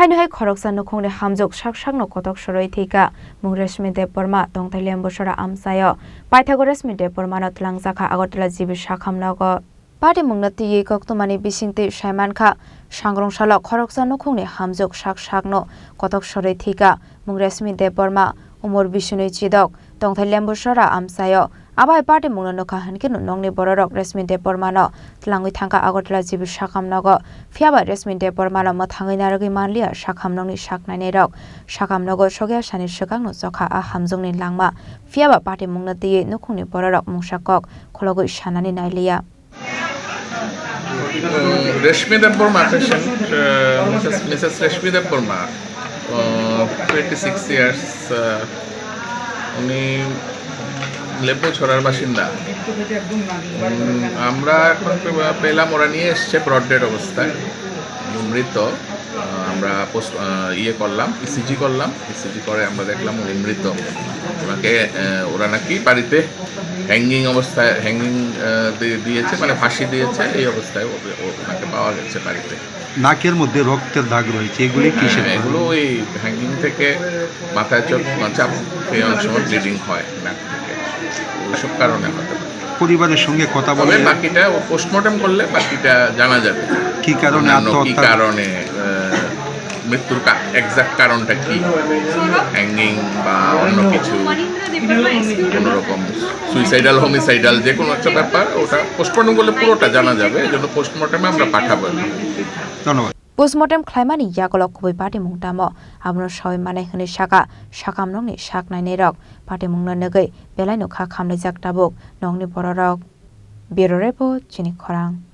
Hainu Khoroksa Nukhungni Hamjuk Shakshakno Kotok Shoroi Thika Mungreshmi Deporma Dongthai Lembosora Amsayo Pythagoras Depormano Tlangzakha Agotla Jibi Shakhamnago Party Mungnati Koktumani Bishingti Shaimankha Shangrongshalo Khoroksa Nukhungni Hamjuk Shakshakno Kotok Shoroi Thika Mungreshmi Deporma Umur Bishunui Chidok Dongthai Lembosora Amsayo Abai party mungno kahankin nongni bororok resmi depormano tlangui thangka agotla jibi shakamnogo fiaba resmi depormano mathangai naragi manlia shakamnongni shaknaine rok shakamnogo shogya shani shakangno jokha a hamjongni langma fiaba party mungno ti nukhungni bororok mungshakok khologo shanani nailia Reshmi Deporma patient Mrs. Reshmi Deporma 26 years উনি লেবু ছড়ার বাসিন্দা আমরা এখন পেলাম ওরা নিয়ে এসছে ব্রড ডেড অবস্থায় মৃত আমরা করলাম ইসিজি করলাম ইসিজি করে আমরা দেখলাম উনি মৃত ওনাকে ওরা নাকি বাড়িতে হ্যাঙ্গিং অবস্থায় দিয়েছে মানে ফাঁসি দিয়েছে এই অবস্থায় ওনাকে পাওয়া গেছে বাড়িতে নাকের মধ্যে রক্তের দাগ রয়েছে এগুলি কিসের এগুলো ওই হ্যাঙ্গিং থেকে মাথায় চাপ এই অনেক সময় ব্লিডিং হয় নাক থেকে ওইসব কারণে হতে পারে পরিবারের সঙ্গে কথা বলে বাকিটা পোস্টমর্টম করলে বাকিটা জানা যাবে কি কারণে কি কারণে মৃত্যুর এক্সাক্ট কারণটা কি হ্যাঙ্গিং বা অন্য কিছু কোনো রকম সুইসাইডাল হোমিসাইডাল যে কোনো একটা ব্যাপার ওটা পোস্টমর্টম করলে পুরোটা জানা যাবে এই জন্য পোস্টমর্টমে আমরা পাঠাবো। ধন্যবাদ। Postmortem Klaimani Yakolok Koi Party Mungtamo Abno Shoy Mane Huni Shaka Shakam Nongni Shak Nine Rock Party Mungna Nagay Belai no Khamle Jak Tabuk Nongni Bororok Bureau Report Chini Khorang